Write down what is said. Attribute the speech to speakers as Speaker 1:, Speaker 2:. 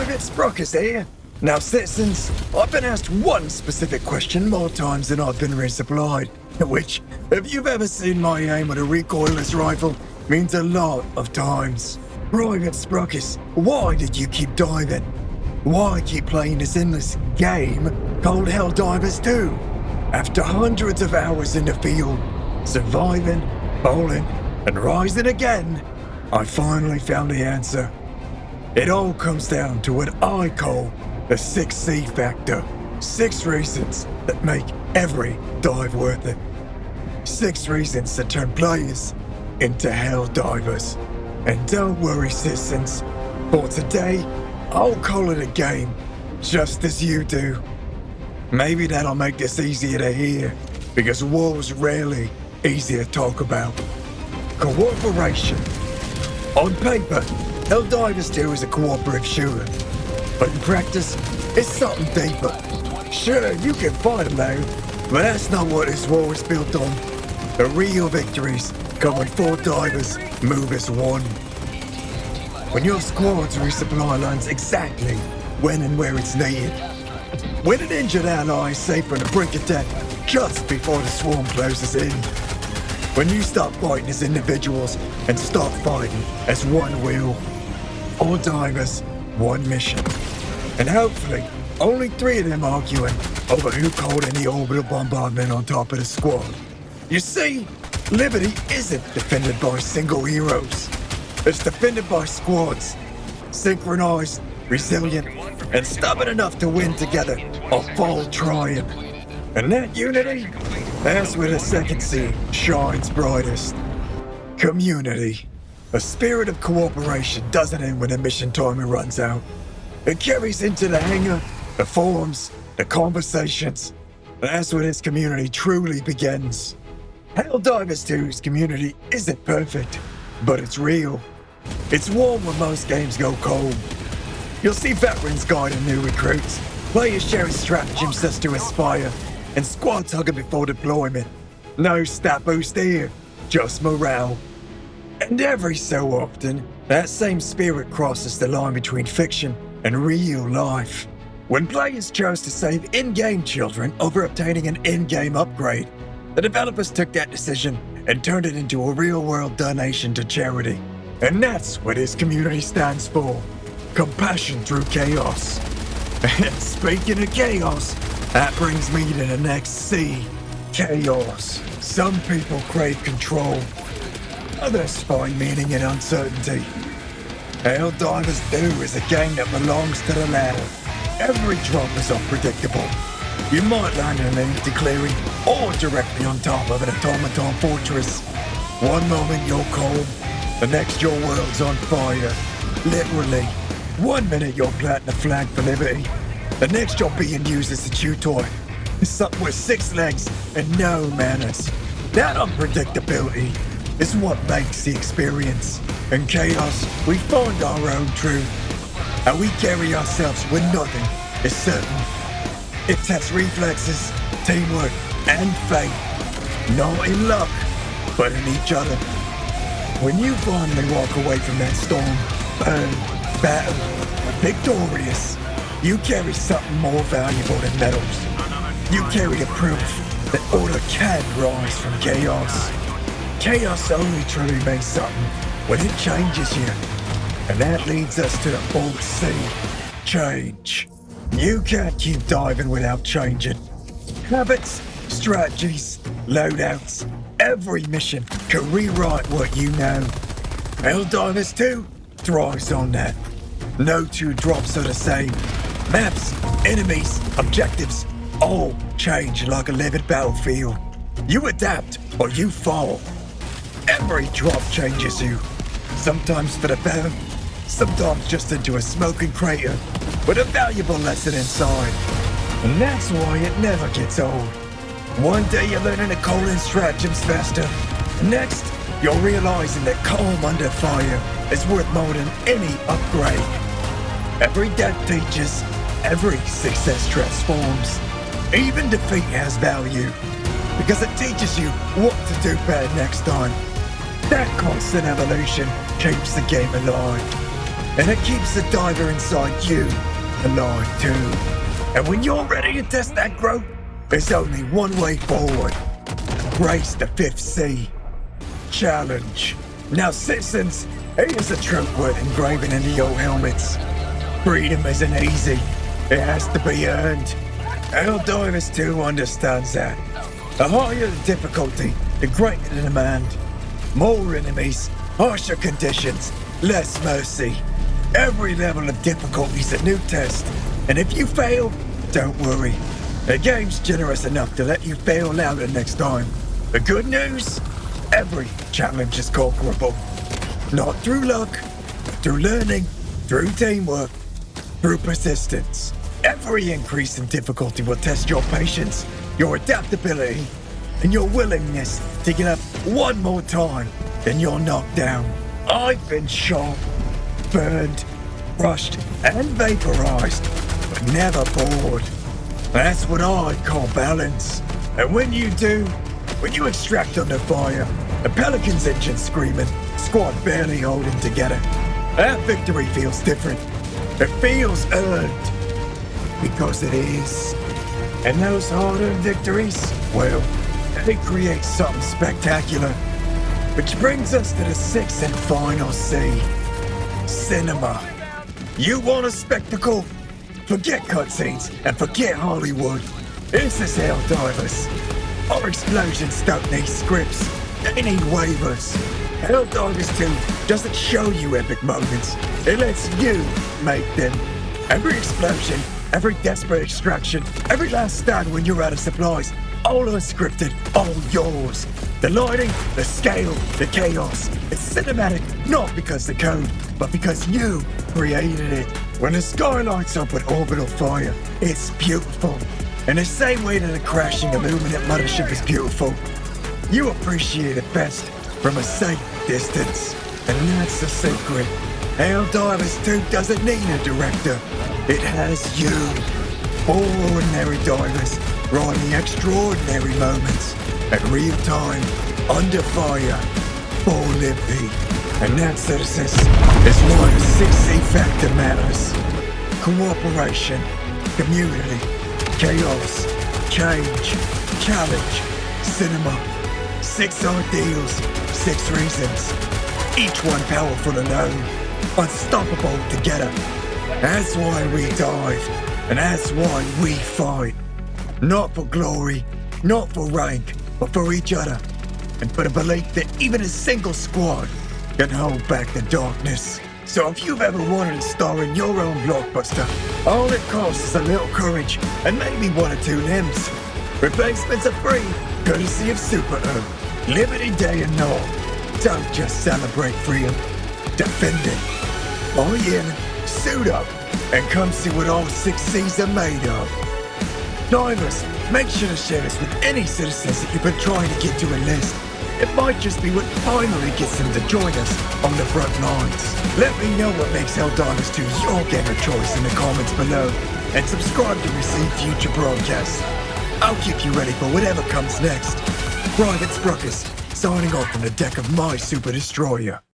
Speaker 1: Private Sprockers here. Now, citizens, I've been asked one specific question more times than I've been resupplied, which, if you've ever seen my aim with a recoilless rifle, means a lot of times. Private Sprockers, why did you keep diving? Why keep playing this endless game called Helldivers 2? After hundreds of hours in the field, surviving, falling, and rising again, I finally found the answer. It all comes down to what I call the 6C factor. 6 reasons that make every dive worth it. 6 reasons that turn players into Helldivers. And don't worry, citizens, for today, I'll call it a game, just as you do. Maybe that'll make this easier to hear, because war's rarely easy to talk about. Cooperation. On paper, Helldivers 2 is a cooperative shooter, but in practice, it's something deeper. Sure, you can fight alone, but that's not what this war is built on. The real victories come when 4 divers move as one. When your squad's resupply lands exactly when and where it's needed. When an injured ally is safe on the brink of death just before the swarm closes in. When you stop fighting as individuals and start fighting as one will. All divers, one mission. And hopefully, only 3 of them arguing over who called in the orbital bombardment on top of the squad. You see, Liberty isn't defended by single heroes. It's defended by squads, synchronized, resilient, and stubborn enough to win together or fall trying. And that unity, that's where the 2nd C shines brightest. Community. A spirit of cooperation doesn't end when the mission timer runs out. It carries into the hangar, the forums, the conversations. That's where this community truly begins. Helldivers 2's community isn't perfect, but it's real. It's warm when most games go cold. You'll see veterans guiding new recruits, players sharing stratagems just to inspire, and squads hugging before deployment. No stat boost here, just morale. And every so often, that same spirit crosses the line between fiction and real life. When players chose to save in-game children over obtaining an in-game upgrade, the developers took that decision and turned it into a real-world donation to charity. And that's what this community stands for. Compassion through chaos. And speaking of chaos, that brings me to the next C. Chaos. Some people crave control. Others find meaning in uncertainty. Helldivers 2 is a game that belongs to the latter. Every drop is unpredictable. You might land in an empty clearing or directly on top of an automaton fortress. One moment you're calm, the next your world's on fire. Literally. 1 minute you're planting a flag for liberty, the next you're being used as a chew toy. Something with 6 legs and no manners. That unpredictability is what makes the experience. In chaos, we find our own truth. How we carry ourselves when nothing is certain. It tests reflexes, teamwork, and fate. Not in luck, but in each other. When you finally walk away from that storm, burn, battle, victorious, you carry something more valuable than medals. You carry the proof that order can rise from chaos. Chaos only truly means something when it changes you. And that leads us to the 4th C, change. You can't keep diving without changing. Habits, strategies, loadouts, every mission can rewrite what you know. Helldivers 2 thrives on that. No 2 drops are the same. Maps, enemies, objectives, all change like a living battlefield. You adapt or you fall. Every drop changes you. Sometimes for the better, sometimes just into a smoking crater with a valuable lesson inside. And that's why it never gets old. One day you're learning to call in stratagems faster. Next, you're realizing that calm under fire is worth more than any upgrade. Every death teaches, every success transforms. Even defeat has value, because it teaches you what to do better next time. That constant evolution keeps the game alive. and it keeps the diver inside you alive too. And when you're ready to test that growth, there's only one way forward. Grace the fifth sea. Challenge. Now citizens, here's a truth worth engraving into your helmets. Freedom isn't easy. It has to be earned. Helldivers 2 understands that. The higher the difficulty, the greater the demand. More enemies, harsher conditions, less mercy. Every level of difficulty is a new test. And if you fail, don't worry. The game's generous enough to let you fail louder next time. The good news? Every challenge is conquerable. Not through luck, but through learning, through teamwork, through persistence. Every increase in difficulty will test your patience, your adaptability, and your willingness to get up one more time. Then you're knocked down. I've been shot, burned, crushed, and vaporized, but never bored. That's what I call balance. And when you do, when you extract under fire, the Pelican's engine screaming, squad barely holding together, that victory feels different. It feels earned. Because it is. And those hard-earned victories, well, they create something spectacular. Which brings us to the sixth and final C. Cinema. You want a spectacle? Forget cutscenes and forget Hollywood. This is Helldivers. Our explosions don't need scripts. They need waivers. Helldivers 2 doesn't show you epic moments. It lets you make them. Every explosion, every desperate extraction, every last stand when you're out of supplies, all unscripted, all yours. The lighting, the scale, the chaos. It's cinematic, not because the code, but because you created it. When the sky lights up with orbital fire, it's beautiful. In the same way that a crashing Illuminate mothership is beautiful, you appreciate it best from a safe distance. And that's the secret. Helldivers 2 doesn't need a director. It has you. Ordinary divers riding extraordinary moments at real time, under fire, for liberty. And that, citizens, is why the 6C factor matters. Cooperation, community, chaos, change, challenge, cinema. 6 ideals, 6 reasons. Each one powerful alone, unstoppable together. That's why we dive, and that's why we fight. Not for glory, not for rank, but for each other. And for the belief that even a single squad can hold back the darkness. So if you've ever wanted to star in your own blockbuster, all it costs is a little courage and maybe 1 or 2 limbs. Replacements are free, courtesy of Super Earth. Liberty day and night. Don't just celebrate freedom, defend it. Buy in, suit up, and come see what all 6 C's are made of. Divers, make sure to share this with any citizens that you've been trying to get to enlist. It might just be what finally gets them to join us on the front lines. Let me know what makes Helldivers 2 your game of choice in the comments below, and subscribe to receive future broadcasts. I'll keep you ready for whatever comes next. Private Spruckus, signing off from the deck of my Super Destroyer.